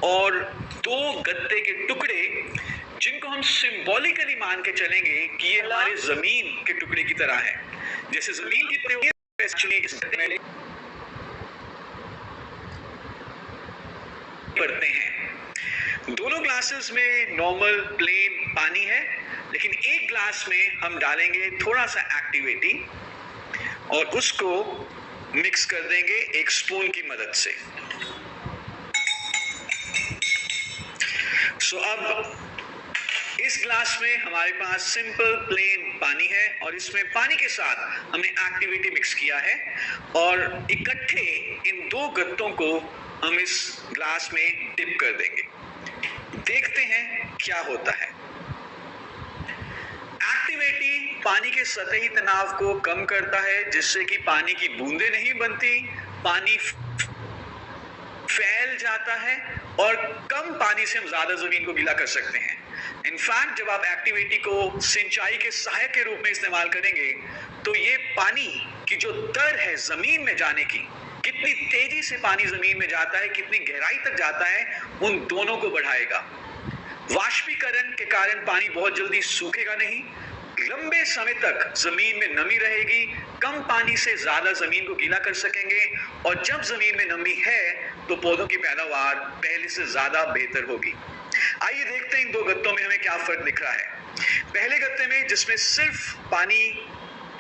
और 2 गत्ते के टुकड़े जिनको हम सिंबॉलिकली मान के चलेंगे कि ये हमारे जमीन के टुकड़े की तरह है। जैसे जमीन की तरह पढ़ते हैं। दोनों ग्लासेस में नॉर्मल प्लेन पानी है, लेकिन एक ग्लास में हम डालेंगे थोड़ा सा एक्टिविटी और उसको मिक्स कर देंगे एक स्पून की मदद से। अब इस ग्लास में हमारे पास सिंपल प्लेन पानी है और इसमें पानी के साथ हमने एक्टिविटी मिक्स किया है और इकट्ठे इन 2 गत्तों को हम इस ग्लास में डिप कर देंगे। देखते हैं क्या होता है। एक्टिविटी पानी के सतही तनाव को कम करता है, जिससे कि पानी की बूंदें नहीं बनती, पानी फैल जाता है और कम पानी से हम ज्यादा जमीन को गीला कर सकते हैं। इनफैक्ट जब आप एक्टिविटी को सिंचाई के सहायक के रूप में इस्तेमाल करेंगे तो ये पानी की जो दर है जमीन में जाने की, कितनी तेजी से पानी जमीन में जाता है, कितनी गहराई तक जाता है, उन दोनों को बढ़ाएगा। वाष्पीकरण के कारण पानी बहुत जल्दी सूखेगा नहीं, लंबे समय तक जमीन में नमी रहेगी, कम पानी से ज्यादा जमीन को गीला कर सकेंगे और जब जमीन में नमी है तो पौधों की पैदावार पहले से ज्यादा बेहतर होगी। आइए देखते हैं इन 2 गत्तों में हमें क्या फर्क दिख रहा है। पहले गत्ते में जिसमें सिर्फ पानी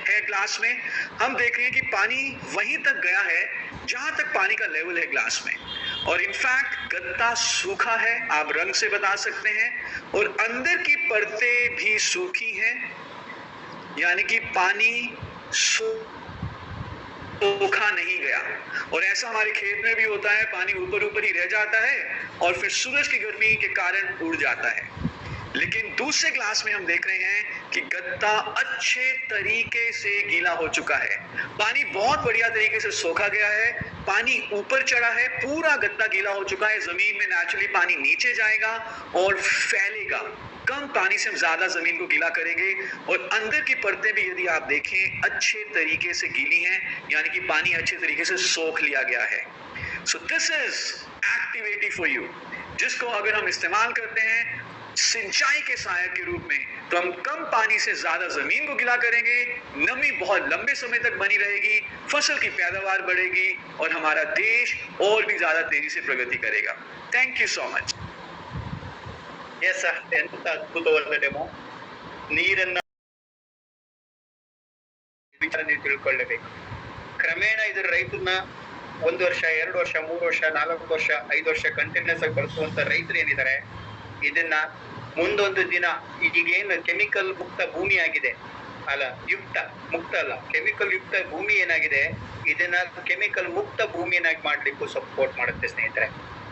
है ग्लास में, हम देख रहे हैं कि पानी वहीं तक गया है जहां तक पानी का लेवल है ग्लास में, और इनफैक्ट गत्ता सूखा है, आप रंग से बता सकते हैं, और अंदर की परतें भी सूखी हैं, यानी कि पानी सूखा नहीं गया। और ऐसा हमारे खेत में भी होता है, पानी ऊपर ऊपर ही रह जाता है और फिर सूरज की गर्मी के कारण उड़ जाता है। लेकिन दूसरे ग्लास में हम देख रहे हैं कि गत्ता अच्छे तरीके से गीला हो चुका है, पानी बहुत बढ़िया तरीके से सोखा गया है, पानी ऊपर चढ़ा है, पूरा गत्ता गीला हो चुका है। जमीन में नेचुरली पानी नीचे जाएगा और फैलेगा, कम पानी से हम ज्यादा जमीन को गीला करेंगे। और अंदर की परतें भी यदि आप देखें अच्छे तरीके से गीली हैं, यानी कि पानी अच्छे तरीके से सोख लिया गया है। So this is activity for you, जिसको अगर हम इस्तेमाल करते हैं सिंचाई के सहायक के रूप में तो हम कम पानी से ज्यादा जमीन को गीला करेंगे, नमी बहुत लंबे समय तक बनी रहेगी, फसल की पैदावार बढ़ेगी और हमारा देश और भी ज्यादा तेजी से प्रगति करेगा। Thank you so much. Yes sir, ಎಂತ ಅದ್ಭುತವಾದ ಡೆಮೋ. ನೀರನ್ನ ವಿಚಾರ ನೀವು ತಿಳ್ಕೊಳ್ಳಬೇಕು. ಕ್ರಮೇಣ ಇದರ ರೈತರನ್ನ 1 ವರ್ಷ 2 ವರ್ಷ 3 ವರ್ಷ 4 ವರ್ಷ 5 ವರ್ಷ ಕಂಟಿನ್ಯೂಸ್ ಆಗಿ ಬಳಸುವಂತ ರೈತರು ಏನಿದ್ದಾರೆ, ಇದನ್ನ ಮುಂದೊಂದು ದಿನ ಈಗೇನು ಕೆಮಿಕಲ್ ಮುಕ್ತ ಭೂಮಿ ಆಗಿದೆ ಅಲ್ಲ, ಮುಕ್ತ ಅಲ್ಲ, ಕೆಮಿಕಲ್ ಯುಕ್ತ ಭೂಮಿ ಏನಾಗಿದೆ, ಇದನ್ನ ಕೆಮಿಕಲ್ ಮುಕ್ತ ಭೂಮಿಯನ್ನಾಗಿ ಮಾಡ್ಲಿಕ್ಕೂ ಸಪೋರ್ಟ್ ಮಾಡುತ್ತೆ ಸ್ನೇಹಿತರೆ.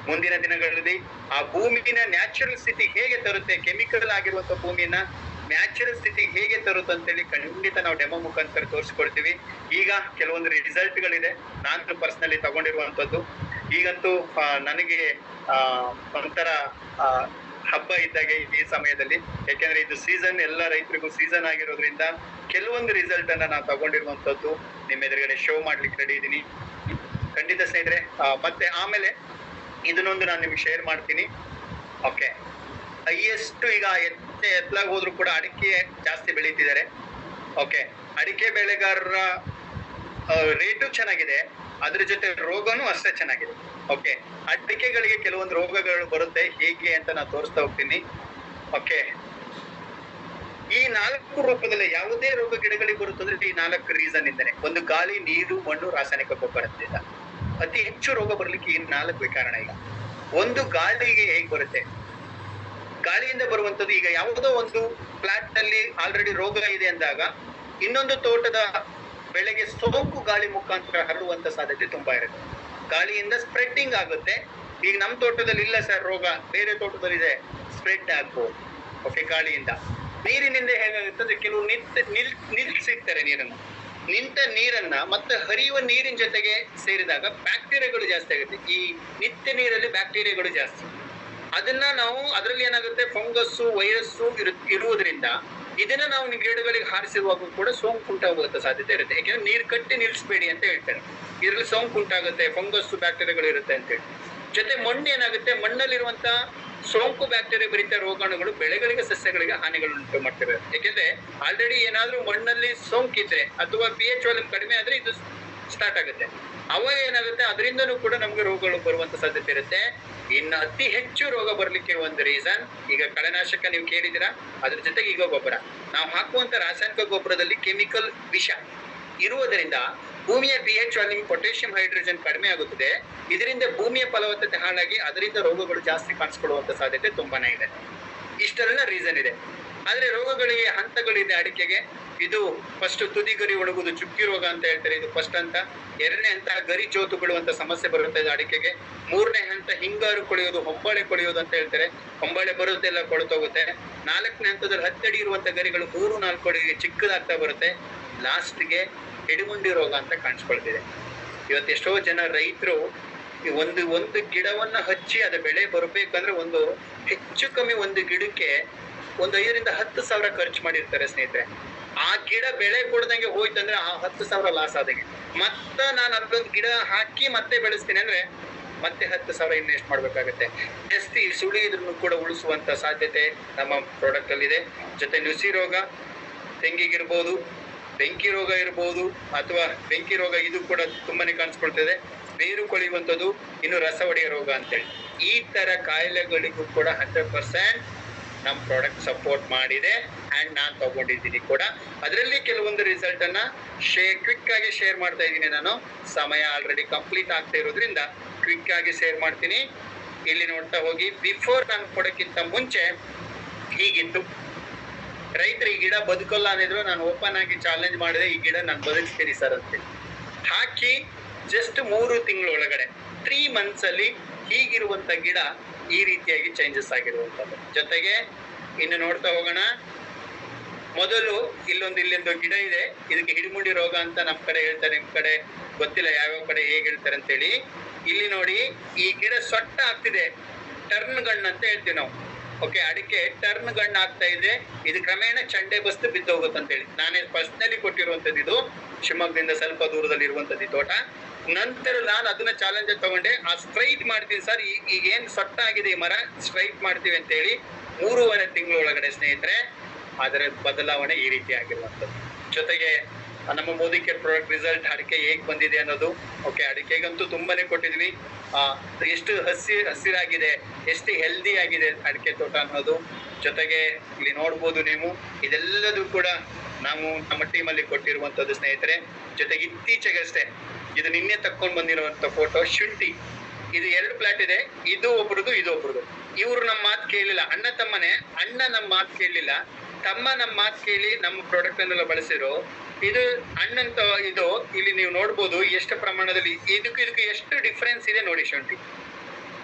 ಮುಂದಿನ ದಿನಗಳಲ್ಲಿ ಆ ಭೂಮಿನ ನ್ಯಾಚುರಲ್ ಸ್ಥಿತಿ ಹೇಗೆ ತರುತ್ತೆ, ಕೆಮಿಕಲ್ ಆಗಿರುವಂತ ಭೂಮಿನ ನ್ಯಾಚುರಲ್ ಸ್ಥಿತಿ ಹೇಗೆ ತರುತ್ತೆ ಅಂತೇಳಿ ಖಂಡಿತ ನಾವು ಡೆಮೋ ಮುಖಾಂತರ ತೋರಿಸ್ಕೊಡ್ತೀವಿ. ಈಗ ಕೆಲವೊಂದು ರಿಸಲ್ಟ್ಗಳಿದೆ, ನಾನು ಪರ್ಸನಲಿ ತಗೊಂಡಿರುವಂತದ್ದು. ಈಗಂತೂ ನನಗೆ ಒಂಥರ ಹಬ್ಬ ಇದ್ದಾಗೆ ಈ ಸಮಯದಲ್ಲಿ, ಯಾಕೆಂದ್ರೆ ಇದು ಸೀಸನ್, ಎಲ್ಲ ರೈತರಿಗೂ ಸೀಸನ್ ಆಗಿರೋದ್ರಿಂದ ಕೆಲವೊಂದು ರಿಸಲ್ಟ್ ಅನ್ನ ನಾನು ತಗೊಂಡಿರುವಂತದ್ದು ನಿಮ್ಮ ಎದುರುಗಡೆ ಶೋ ಮಾಡ್ಲಿಕ್ಕೆ ರೆಡಿ ಇದ್ದೀನಿ. ಖಂಡಿತ ಸ್ನೇಹಿತರೆ. ಮತ್ತೆ ಆಮೇಲೆ ಇದನ್ನೊಂದು ನಾನು ನಿಮ್ಗೆ ಶೇರ್ ಮಾಡ್ತೀನಿ. ಓಕೆ, ಹೈಯೆಸ್ಟ್ ಈಗ ಎತ್ತಲಾಗಿ ಹೋದ್ರು ಕೂಡ ಅಡಿಕೆ ಜಾಸ್ತಿ ಬೆಳೀತಿದ್ದಾರೆ. ಓಕೆ, ಅಡಿಕೆ ಬೆಳೆಗಾರರ ರೇಟು ಚೆನ್ನಾಗಿದೆ, ಅದ್ರ ಜೊತೆ ರೋಗನೂ ಅಷ್ಟೇ ಚೆನ್ನಾಗಿದೆ. ಓಕೆ, ಅಡಿಕೆಗಳಿಗೆ ಕೆಲವೊಂದು ರೋಗಗಳು ಬರುತ್ತೆ, ಹೇಗೆ ಅಂತ ನಾನು ತೋರಿಸ್ತಾ ಹೋಗ್ತೀನಿ. ಓಕೆ, ಈ 4 ರೂಪದಲ್ಲಿ ಯಾವುದೇ ರೋಗ ಗಿಡಗಳಿಗೆ ಬರುತ್ತಂದ್ರೆ ಈ 4 ರೀಸನ್ ಇಂದಾನೆ. ಒಂದು ಗಾಳಿ, ನೀರು, ಮಣ್ಣು, ರಾಸಾಯನಿಕ ಗೊಬ್ಬರದಿಂದ ಅತಿ ಹೆಚ್ಚು ರೋಗ ಬರ್ಲಿಕ್ಕೆ ಈ 4 ಕಾರಣ. ಈಗ ಒಂದು ಗಾಳಿಗೆ ಹೇಗ್ ಬರುತ್ತೆ, ಗಾಳಿಯಿಂದ ಬರುವಂತದ್ದು, ಈಗ ಯಾವುದೋ ಒಂದು ಫ್ಲಾಟ್ ನಲ್ಲಿ ಆಲ್ರೆಡಿ ರೋಗ ಇದೆ ಅಂದಾಗ ಇನ್ನೊಂದು ತೋಟದ ಬೆಳೆಗೆ ಸೋಂಕು ಗಾಳಿ ಮುಖಾಂತರ ಹರಡುವಂತ ಸಾಧ್ಯತೆ ತುಂಬಾ ಇರುತ್ತೆ. ಗಾಳಿಯಿಂದ ಸ್ಪ್ರೆಡ್ಡಿಂಗ್ ಆಗುತ್ತೆ. ಈಗ ನಮ್ಮ ತೋಟದಲ್ಲಿ ಇಲ್ಲ ಸರ್ ರೋಗ, ಬೇರೆ ತೋಟದಲ್ಲಿ ಇದೆ, ಸ್ಪ್ರೆಡ್ ಆಗ್ಬೋದು. ಓಕೆ, ಗಾಳಿಯಿಂದ. ನೀರಿನಿಂದ ಹೇಗಾಗುತ್ತೆ ಅಂದ್ರೆ ಕೆಲವು ನಿಲ್ಸಿರ್ತಾರೆ ನೀರನ್ನು, ನಿಂತ ನೀರನ್ನ ಮತ್ತೆ ಹರಿಯುವ ನೀರಿನ ಜೊತೆಗೆ ಸೇರಿದಾಗ ಬ್ಯಾಕ್ಟೀರಿಯಾಗಳು ಜಾಸ್ತಿ ಆಗುತ್ತೆ. ಈ ನಿತ್ಯ ನೀರಲ್ಲಿ ಬ್ಯಾಕ್ಟೀರಿಯಾಗಳು ಜಾಸ್ತಿ, ಅದನ್ನ ನಾವು ಅದರಲ್ಲಿ ಏನಾಗುತ್ತೆ, ಫಂಗಸ್ಸು, ವೈರಸ್ಸು ಇರುವುದರಿಂದ ಇದನ್ನ ನಾವು ಗಿಡಗಳಿಗೆ ಹಾರಿಸಿರುವಾಗ ಕೂಡ ಸೋಂಕು ಉಂಟಾಗುವಂತ ಸಾಧ್ಯತೆ ಇರುತ್ತೆ. ಯಾಕೆಂದ್ರೆ ನೀರು ಕಟ್ಟಿ ನಿಲ್ಲಿಸಬೇಡಿ ಅಂತ ಹೇಳ್ತಾರೆ. ಇದರಲ್ಲಿ ಸೋಂಕು ಉಂಟಾಗುತ್ತೆ, ಫಂಗಸ್ಸು, ಬ್ಯಾಕ್ಟೀರಿಯಾಗಳು ಇರುತ್ತೆ ಅಂತ ಹೇಳಿ. ಜೊತೆ ಮಣ್ಣು ಏನಾಗುತ್ತೆ, ಮಣ್ಣಲ್ಲಿರುವಂತ ಸೋಂಕು ಬ್ಯಾಕ್ಟೀರಿಯಾ ಭರಿತ ರೋಗಾಣುಗಳು ಬೆಳೆಗಳಿಗೆ ಸಸ್ಯಗಳಿಗೆ ಹಾನಿಗಳನ್ನು ಉಂಟು ಮಾಡ್ತವೆ. ಯಾಕೆಂದ್ರೆ ಆಲ್ರೆಡಿ ಏನಾದ್ರೂ ಮಣ್ಣಲ್ಲಿ ಸೋಂಕಿದ್ರೆ ಅಥವಾ pH ವಾಲ್ಯೂಮ್ ಕಡಿಮೆ ಆದ್ರೆ ಇದು ಸ್ಟಾರ್ಟ್ ಆಗುತ್ತೆ. ಅವಾಗ ಏನಾಗುತ್ತೆ, ಅದರಿಂದನೂ ಕೂಡ ನಮ್ಗೆ ರೋಗಗಳು ಬರುವಂತ ಸಾಧ್ಯತೆ ಇರುತ್ತೆ. ಇನ್ನು ಅತಿ ಹೆಚ್ಚು ರೋಗ ಬರ್ಲಿಕ್ಕೆ ಒಂದು ರೀಸನ್, ಈಗ ಕಳೆನಾಶಕ ನೀವು ಕೇಳಿದಿರಾ, ಅದ್ರ ಜೊತೆಗೆ ಈಗ ಗೊಬ್ಬರ. ನಾವು ಹಾಕುವಂತ ರಾಸಾಯನಿಕ ಗೊಬ್ಬರದಲ್ಲಿ ಕೆಮಿಕಲ್ ವಿಷ ಇರುವುದರಿಂದ ಭೂಮಿಯ pH ವಾಲ್ಯೂಮ್, ಪೊಟ್ಯಾಷಿಯಂ ಹೈಡ್ರೋಜನ್ ಕಡಿಮೆ ಆಗುತ್ತದೆ. ಇದರಿಂದ ಭೂಮಿಯ ಫಲವತ್ತತೆ ಹಾಳಾಗಿ ಅದರಿಂದ ರೋಗಗಳು ಜಾಸ್ತಿ ಕಾಣಿಸ್ಕೊಳ್ಳುವಂತ ಸಾಧ್ಯತೆ ತುಂಬಾನೇ ಇದೆ. ಇಷ್ಟೆಲ್ಲ ರೀಸನ್ ಇದೆ. ಆದ್ರೆ ರೋಗಗಳಿಗೆ ಹಂತಗಳಿದೆ ಅಡಿಕೆಗೆ. ಇದು ಫಸ್ಟ್ ತುದಿ ಗರಿ ಒಣಗುವುದು, ಚುಕ್ಕಿ ರೋಗ ಅಂತ ಹೇಳ್ತಾರೆ, ಇದು ಫಸ್ಟ್ ಹಂತ. ಎರಡನೇ ಹಂತ ಗರಿ ಜೋತು ಬಿಡುವಂತ ಸಮಸ್ಯೆ ಬರುತ್ತೆ ಇದು ಅಡಿಕೆಗೆ. ಮೂರನೇ ಹಂತ ಹಿಂಗಾರು ಕೊಳೆಯೋದು, ಹೊಂಬಾಳೆ ಕೊಳೆಯೋದು ಅಂತ ಹೇಳ್ತಾರೆ. ಹೊಂಬಾಳೆ ಬರುತ್ತೆಲ್ಲ ಕೊಳ್ತೋಗುತ್ತೆ. ನಾಲ್ಕನೇ ಹಂತದಲ್ಲಿ 10 ಅಡಿ ಇರುವಂತ ಗರಿಗಳು 3-4 ಅಡಿಗೆ ಚಿಕ್ಕದಾಗ್ತಾ ಬರುತ್ತೆ. ಲಾಸ್ಟ್ಗೆ ಎಡಿಮುಂಡಿ ರೋಗ ಅಂತ ಕಾಣಿಸ್ಕೊಳ್ತಿದೆ. ಇವತ್ತು ಎಷ್ಟೋ ಜನ ರೈತರು ಒಂದು ಗಿಡವನ್ನ ಹಚ್ಚಿ ಅದ ಬೆಳೆ ಬರಬೇಕಂದ್ರೆ ಒಂದು ಹೆಚ್ಚು ಕಮ್ಮಿ ಒಂದು ಗಿಡಕ್ಕೆ ಒಂದು 5,000-10,000 ಖರ್ಚು ಮಾಡಿರ್ತಾರೆ ಸ್ನೇಹಿತರೆ. ಆ ಗಿಡ ಬೆಳೆ ಕೊಡ್ದಂಗೆ ಹೋಯ್ತಂದ್ರೆ ಆ 10,000 ಲಾಸ್ ಆದಂಗೆ. ಮತ್ತೆ ನಾನು ಅದೊಂದು ಗಿಡ ಹಾಕಿ ಮತ್ತೆ ಬೆಳೆಸ್ತೀನಿ ಅಂದ್ರೆ ಮತ್ತೆ 10,000 ಇನ್ವೆಸ್ಟ್ ಮಾಡ್ಬೇಕಾಗತ್ತೆ. ಜಾಸ್ತಿ ಸುಳಿ ಇದ್ರೂ ಕೂಡ ಉಳಿಸುವಂತ ಸಾಧ್ಯತೆ ನಮ್ಮ ಪ್ರಾಡಕ್ಟ್ ಅಲ್ಲಿ ಇದೆ. ಜೊತೆ ನುಸಿ ರೋಗ ತೆಂಗಿಗಿರ್ಬೋದು, ಬೆಂಕಿ ರೋಗ ಇರ್ಬೋದು, ಅಥವಾ ಬೆಂಕಿ ರೋಗ ಇದು ಕೂಡ ತುಂಬಾನೇ ಕಾಣಿಸ್ಕೊಳ್ತದೆ. ಬೇರು ಕೊಳೆಯುವಂಥದ್ದು, ಇನ್ನು ರಸ ಒಡೆಯ ರೋಗ ಅಂತೇಳಿ ಈ ತರ ಕಾಯಿಲೆಗಳಿಗೂ ಕೂಡ 100% ನಮ್ಮ ಪ್ರಾಡಕ್ಟ್ ಸಪೋರ್ಟ್ ಮಾಡಿದೆ ಅಂಡ್ ನಾನು ತಗೊಂಡಿದ್ದೀನಿ ಕೂಡ. ಅದರಲ್ಲಿ ಕೆಲವೊಂದು ರಿಸಲ್ಟ್ ಅನ್ನ ಕ್ವಿಕ್ ಆಗಿ ಶೇರ್ ಮಾಡ್ತಾ ಇದ್ದೀನಿ. ನಾನು ಸಮಯ ಆಲ್ರೆಡಿ ಕಂಪ್ಲೀಟ್ ಆಗ್ತಾ ಇರೋದ್ರಿಂದ ಕ್ವಿಕ್ ಆಗಿ ಶೇರ್ ಮಾಡ್ತೀನಿ. ಇಲ್ಲಿ ನೋಡ್ತಾ ಹೋಗಿ. ಬಿಫೋರ್ ನಾನು ಕೊಡಕ್ಕಿಂತ ಮುಂಚೆ ಹೀಗಿತ್ತು. ರೈತರು ಈ ಗಿಡ ಬದುಕಲ್ಲ ಅಂದಿದ್ರು, ನಾನು ಓಪನ್ ಆಗಿ ಚಾಲೆಂಜ್ ಮಾಡಿದೆ, ಈ ಗಿಡ ನಾನು ಬದುಕ್ತೀನಿ ಸರ್ ಅಂತ ಹಾಕಿ. ಜಸ್ಟ್ 3 ತಿಂಗಳ ಒಳಗಡೆ 3 months ಅಲ್ಲಿ ಹೀಗಿರುವಂತ ಗಿಡ ಈ ರೀತಿಯಾಗಿ ಚೇಂಜಸ್ ಆಗಿರುವಂತದ್ದು. ಜೊತೆಗೆ ಇನ್ನು ನೋಡ್ತಾ ಹೋಗೋಣ. ಮೊದಲು ಇಲ್ಲೊಂದು ಗಿಡ ಇದೆ, ಇದಕ್ಕೆ ಹಿಡಿಮುಂಡಿ ರೋಗ ಅಂತ ನಮ್ಮ ಕಡೆ ಹೇಳ್ತಾರೆ, ನಿಮ್ ಕಡೆ ಗೊತ್ತಿಲ್ಲ ಯಾವ್ಯಾವ ಕಡೆ ಹೇಗೆ ಹೇಳ್ತಾರೆ ಅಂತೇಳಿ. ಇಲ್ಲಿ ನೋಡಿ, ಈ ಗಿಡ ಸೊಟ್ಟ ಆಗ್ತಿದೆ, ಟರ್ನ್ ಗಣ್ಣು ಅಂತ ಹೇಳ್ತೀವಿ ನಾವು. ಓಕೆ, ಅಡಿಕೆ ಟರ್ನ್ ಗಣ್ಣು ಆಗ್ತಾ ಇದೆ. ಇದು ಕ್ರಮೇಣ ಚಂಡೆ ಬಸ್ತು ಬಿದ್ದೋಗುತ್ತಂತೇಳಿ ನಾನೇ ಪರ್ಸನಲಿ ಕೊಟ್ಟಿರುವಂತದ್ದು. ಇದು ಶಿವಮೊಗ್ಗದಿಂದ ಸ್ವಲ್ಪ ದೂರದಲ್ಲಿ ಇರುವಂತದ್ದು ಈ ತೋಟ. ನಂತರ ನಾನು ಅದನ್ನ ಚಾಲೆಂಜ್ ತಗೊಂಡೆ, ಆ ಸ್ಟ್ರೈಟ್ ಮಾಡ್ತೀನಿ ಸರ್, ಈಗ ಏನ್ ಸೊಟ್ಟ ಆಗಿದೆ ಈ ಮರ, ಸ್ಟ್ರೈಟ್ ಮಾಡ್ತೀವಿ ಅಂತ ಹೇಳಿ 3.5 ತಿಂಗಳ ಒಳಗಡೆ ಸ್ನೇಹಿತರೆ ಅದರ ಬದಲಾವಣೆ ಈ ರೀತಿ ಆಗಿರುವಂತದ್ದು. ಜೊತೆಗೆ ನಮ್ಮ ಮೋದಿ ಕೇರ್ ಪ್ರಾಡಕ್ಟ್ ರಿಸಲ್ಟ್ ಅಡಿಕೆ ಹೇಗ್ ಬಂದಿದೆ ಅನ್ನೋದು. ಓಕೆ, ಅಡಿಕೆಗಂತೂ ತುಂಬಾನೇ ಕೊಟ್ಟಿದ್ವಿ. ಎಷ್ಟು ಹಸಿರಾಗಿದೆ, ಎಷ್ಟು ಹೆಲ್ದಿ ಆಗಿದೆ ಅಡಿಕೆ ತೋಟ ಅನ್ನೋದು. ಜೊತೆಗೆ ಇಲ್ಲಿ ನೋಡ್ಬೋದು ನೀವು, ಇದೆಲ್ಲದೂ ಕೂಡ ನಾವು ನಮ್ಮ ಟೀಮಲ್ಲಿ ಕೊಟ್ಟಿರುವಂತದ್ದು ಸ್ನೇಹಿತರೆ. ಜೊತೆಗೆ ಇತ್ತೀಚೆಗಷ್ಟೇ ಇದು ನಿನ್ನೆ ತಕ್ಕೊಂಡು ಬಂದಿರುವಂತ ಫೋಟೋ, ಶುಂಠಿ. ಇದು 2 ಪ್ಲಾಟ್ ಇದೆ, ಇದು ಒಬ್ರದು, ಇದು ಒಬ್ರದು. ಇವ್ರು ನಮ್ಮ ಮಾತು ಕೇಳಲಿಲ್ಲ, ಅಣ್ಣ ತಮ್ಮನೆ. ಅಣ್ಣ ನಮ್ಮ ಮಾತು ಕೇಳಲಿಲ್ಲ, ತಮ್ಮ ನಮ್ಮ ಮಾತು ಕೇಳಿ ನಮ್ಮ ಪ್ರಾಡಕ್ಟ್ ಅನ್ನೆಲ್ಲ ಬಳಸಿರೋ. ಇದು ಅಣ್ಣಂತ ಇದು ಇಲ್ಲಿ ನೀವು ನೋಡ್ಬೋದು ಎಷ್ಟು ಪ್ರಮಾಣದಲ್ಲಿ ಇದಕ್ಕೆ ಎಷ್ಟು ಡಿಫ್ರೆನ್ಸ್ ಇದೆ ನೋಡಿ. ಶುಂಠಿ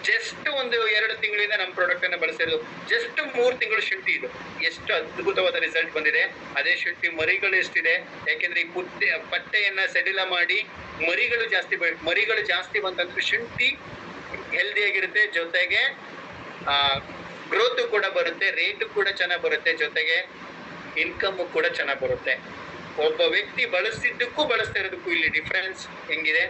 ಜಸ್ಟ್ 1-2 ತಿಂಗಳಿಂದ ನಮ್ಮ ಪ್ರಾಡಕ್ಟ್ ಅನ್ನ ಬಳಸಿರೋದು, ಜಸ್ಟ್ 3 ತಿಂಗಳು ಶುಂಠಿ. ಇದು ಎಷ್ಟು ಅದ್ಭುತವಾದ ರಿಸಲ್ಟ್ ಬಂದಿದೆ. ಅದೇ ಶುಂಠಿ ಮರಿಗಳು ಎಷ್ಟಿದೆ, ಯಾಕೆಂದ್ರೆ ಈ ಪಟ್ಟೆಯನ್ನ ಸಡಿಲ ಮಾಡಿ ಮರಿಗಳು ಜಾಸ್ತಿ ಬಂತಂದ್ರೆ ಶುಂಠಿ ಹೆಲ್ದಿ ಆಗಿರುತ್ತೆ. ಜೊತೆಗೆ ಗ್ರೋತ್ ಕೂಡ ಬರುತ್ತೆ, ರೇಟ್ ಕೂಡ ಚೆನ್ನಾಗಿ ಬರುತ್ತೆ, ಜೊತೆಗೆ ಇನ್ಕಮ್ ಕೂಡ ಚೆನ್ನಾಗಿ ಬರುತ್ತೆ. ಒಬ್ಬ ವ್ಯಕ್ತಿ ಬಳಸಿದ್ದಕ್ಕೂ ಬಳಸ್ತಾ ಇರೋದಕ್ಕೂ ಇಲ್ಲಿ ಡಿಫ್ರೆನ್ಸ್ ಹೆಂಗಿದೆ,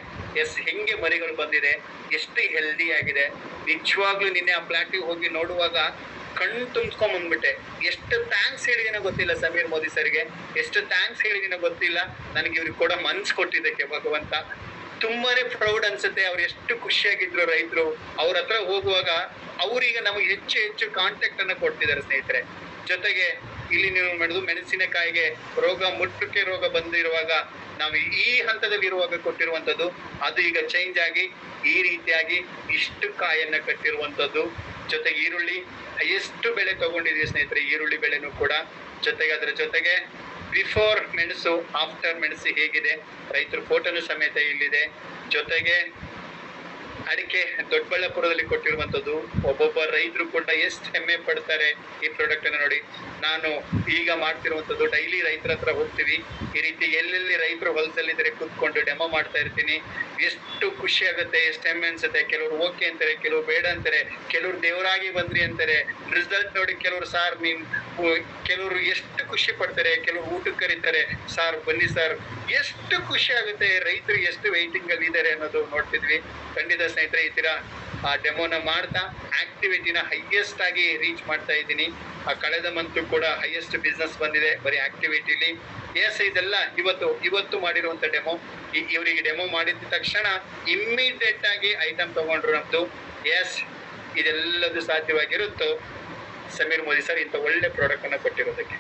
ಹೆಂಗೆ ಮರಿಗಳು ಬಂದಿದೆ, ಎಷ್ಟು ಹೆಲ್ದಿ ಆಗಿದೆ. ನಿಜವಾಗ್ಲೂ ನಿನ್ನೆ ಆ ಪ್ಲಾಟಿಗೆ ಹೋಗಿ ನೋಡುವಾಗ ಕಣ್ಣು ತುಂಬಿಸ್ಕೊಂಡ್ ಬಂದ್ಬಿಟ್ಟೆ. ಎಷ್ಟು ಥ್ಯಾಂಕ್ಸ್ ಹೇಳಿದಿನೋ ಗೊತ್ತಿಲ್ಲ ಸಮೀರ್ ಮೋದಿ ಸರ್ಗೆ, ಎಷ್ಟು ಥ್ಯಾಂಕ್ಸ್ ಹೇಳಿದಿನೋ ಗೊತ್ತಿಲ್ಲ. ನನಗೆ ಇವ್ರಿಗೆ ಕೂಡ ಮನ್ಸು ಕೊಟ್ಟಿದ್ದಕ್ಕೆ ಭಗವಂತ ತುಂಬಾನೇ ಪ್ರೌಡ್ ಅನ್ಸುತ್ತೆ. ಅವ್ರು ಎಷ್ಟು ಖುಷಿಯಾಗಿದ್ರು ರೈತರು. ಅವ್ರ ಹತ್ರ ಹೋಗುವಾಗ ಅವ್ರೀಗ ನಮಗೆ ಹೆಚ್ಚು ಕಾಂಟ್ಯಾಕ್ಟ್ ಅನ್ನ ಕೊಡ್ತಿದ್ದಾರೆ ಸ್ನೇಹಿತರೆ. ಜೊತೆಗೆ ಇಲ್ಲಿ ನೀವು ಮಾಡಿದ್ರು ಮೆಣಸಿನಕಾಯಿಗೆ ಮುಟ್ಟುಕೆ ರೋಗ ಬಂದಿರುವಾಗ ನಾವು ಈ ಹಂತದಲ್ಲಿ ಇರುವಾಗ ಕೊಟ್ಟಿರುವಂತದ್ದು, ಅದು ಈಗ ಚೇಂಜ್ ಆಗಿ ಈ ರೀತಿಯಾಗಿ ಇಷ್ಟು ಕಾಯನ್ನ ಕಟ್ಟಿರುವಂತದ್ದು. ಜೊತೆಗೆ ಈರುಳ್ಳಿ ಎಷ್ಟು ಬೆಳೆ ತಗೊಂಡಿದೀವಿ ಸ್ನೇಹಿತರೆ, ಈರುಳ್ಳಿ ಬೆಳೆನೂ ಕೂಡ. ಜೊತೆಗೆ ಅದರ ಜೊತೆಗೆ ಬಿಫೋರ್ ಮೆಣಸು, ಆಫ್ಟರ್ ಮೆಣಸು ಹೇಗಿದೆ, ರೈತರ ಫೋಟೋನು ಸಮೇತ ಇಲ್ಲಿದೆ. ಜೊತೆಗೆ ಅಡಿಕೆ ದೊಡ್ಡಬಳ್ಳಾಪುರದಲ್ಲಿ ಕೊಟ್ಟಿರುವಂತದ್ದು. ಒಬ್ಬೊಬ್ಬ ರೈತರು ಕೂಡ ಎಷ್ಟು ಹೆಮ್ಮೆ ಪಡ್ತಾರೆ ಈ ಪ್ರಾಡಕ್ಟ್ ಅನ್ನು ನೋಡಿ. ನಾನು ಈಗ ಮಾಡ್ತಿರುವಂತದ್ದು ಡೈಲಿ ರೈತರ ಹತ್ರ ಹೋಗ್ತೀವಿ, ಈ ರೀತಿ ಎಲ್ಲೆಲ್ಲಿ ರೈತರು ಹೊಲದಲ್ಲಿದ್ರೆ ಕೂತ್ಕೊಂಡು ಡೆಮೋ ಮಾಡ್ತಾ ಇರ್ತೀನಿ. ಎಷ್ಟು ಖುಷಿ ಆಗುತ್ತೆ, ಎಷ್ಟು ಹೆಮ್ಮೆ ಅನ್ಸುತ್ತೆ. ಕೆಲವರು ಓಕೆ ಅಂತಾರೆ, ಕೆಲವರು ಬೇಡ ಅಂತಾರೆ, ಕೆಲವರು ದೇವರಾಗಿ ಬಂದ್ರಿ ಅಂತಾರೆ. ರಿಸಲ್ಟ್ ನೋಡಿ ಕೆಲವರು ಸಾರ್ ಕೆಲವರು ಎಷ್ಟು ಖುಷಿ ಪಡ್ತಾರೆ, ಕೆಲವರು ಊಟಕ್ಕೆ ಕರೀತಾರೆ, ಸಾರ್ ಬನ್ನಿ ಸಾರ್. ಎಷ್ಟು ಖುಷಿ ಆಗುತ್ತೆ, ರೈತರು ಎಷ್ಟು ವೈಟಿಂಗ್ ಅಲ್ಲಿ ಇದ್ದಾರೆ ಅನ್ನೋದು ನೋಡ್ತಿದ್ವಿ. ಖಂಡಿತ ಸ್ನೇಹಿತರೆ ಈ ತರ ಆ ಡೆಮೋನ ಮಾಡ್ತಾ ಆಕ್ಟಿವಿಟಿನ ಹೈಯೆಸ್ಟ್ ಆಗಿ ರೀಚ್ ಮಾಡ್ತಾ ಇದ್ದೀನಿ. ಆ ಕಳೆದ ಮಂತ್ ಕೂಡ ಹೈಯೆಸ್ಟ್ ಬಿಸ್ನೆಸ್ ಬಂದಿದೆ ಬರೀ ಆಕ್ಟಿವಿಟಿಲಿ. ಎಸ್ ಇದೆಲ್ಲ ಇವತ್ತು ಮಾಡಿರುವಂತ ಡೆಮೋ. ಇವರಿಗೆ ಡೆಮೋ ಮಾಡಿದ ತಕ್ಷಣ ಇಮ್ಮಿಡಿಯೇಟ್ ಆಗಿ ಐಟಮ್ ತಗೊಂಡ್ರು ನಮ್ದು. ಎಸ್ ಇದೆಲ್ಲದು ಸಾಧ್ಯವಾಗಿರುತ್ತೋ ಸಮೀರ್ ಮೋದಿ ಸರ್ ಇಂಥ ಒಳ್ಳೆ ಪ್ರಾಡಕ್ಟ್ ಅನ್ನ ಕೊಟ್ಟಿರೋದಕ್ಕೆ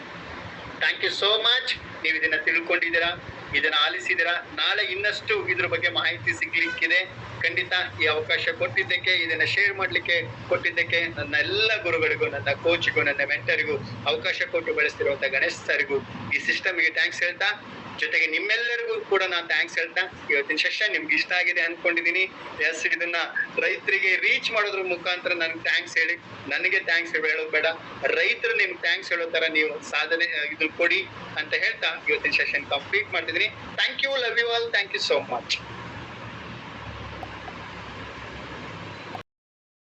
ಥ್ಯಾಂಕ್ ಯು ಸೋ ಮಚ್. ನೀವು ಇದನ್ನ ತಿಳ್ಕೊಂಡಿದ್ದೀರಾ, ಇದನ್ನ ಆಲಿಸಿದ್ದೀರಾ. ನಾಳೆ ಇನ್ನಷ್ಟು ಇದ್ರ ಬಗ್ಗೆ ಮಾಹಿತಿ ಸಿಗ್ಲಿಕ್ಕಿದೆ. ಖಂಡಿತ ಈ ಅವಕಾಶ ಕೊಟ್ಟಿದ್ದಕ್ಕೆ, ಇದನ್ನ ಶೇರ್ ಮಾಡ್ಲಿಕ್ಕೆ ಕೊಟ್ಟಿದ್ದಕ್ಕೆ ನನ್ನ ಎಲ್ಲ ಗುರುಗಳಿಗೂ, ನನ್ನ ಕೋಚ್ಗೂ, ನನ್ನ ಮೆಂಟರಿಗೂ, ಅವಕಾಶ ಕೊಟ್ಟು ಬೆಳೆಸ್ತಿರುವಂತ ಗಣೇಶ್ ಸರ್ಗೂ, ಈ ಸಿಸ್ಟಮ್ಗೆ ಥ್ಯಾಂಕ್ಸ್ ಹೇಳ್ತಾ, ಜೊತೆಗೆ ನಿಮ್ಮೆಲ್ಲರಿಗೂ ಕೂಡ ನಾನು ಥ್ಯಾಂಕ್ಸ್ ಹೇಳ್ತಾ, ಇವತ್ತಿನ ಸೆಷನ್ ನಿಮ್ಗೆ ಇಷ್ಟ ಆಗಿದೆ ಅನ್ಕೊಂಡಿದೀನಿ. ಎಸ್ ಇದನ್ನ ರೈತರಿಗೆ ರೀಚ್ ಮಾಡೋದ್ರ ಮುಖಾಂತರ ನನಗೆ ಥ್ಯಾಂಕ್ಸ್ ಹೇಳಿ, ನನಗೆ ಥ್ಯಾಂಕ್ಸ್ ಹೇಳೋದು ಬೇಡ, ರೈತರು ನಿಮ್ಗೆ ಥ್ಯಾಂಕ್ಸ್ ಹೇಳೋ ತರ ನೀವು ಸಾಧನೆ ಇದು ಕೊಡಿ ಅಂತ ಹೇಳ್ತಾ ಇವತ್ತಿನ ಸೆಷನ್ ಕಂಪ್ಲೀಟ್ ಮಾಡ್ತಿದ್ದೀನಿ. Thank you, love you all, thank you so much.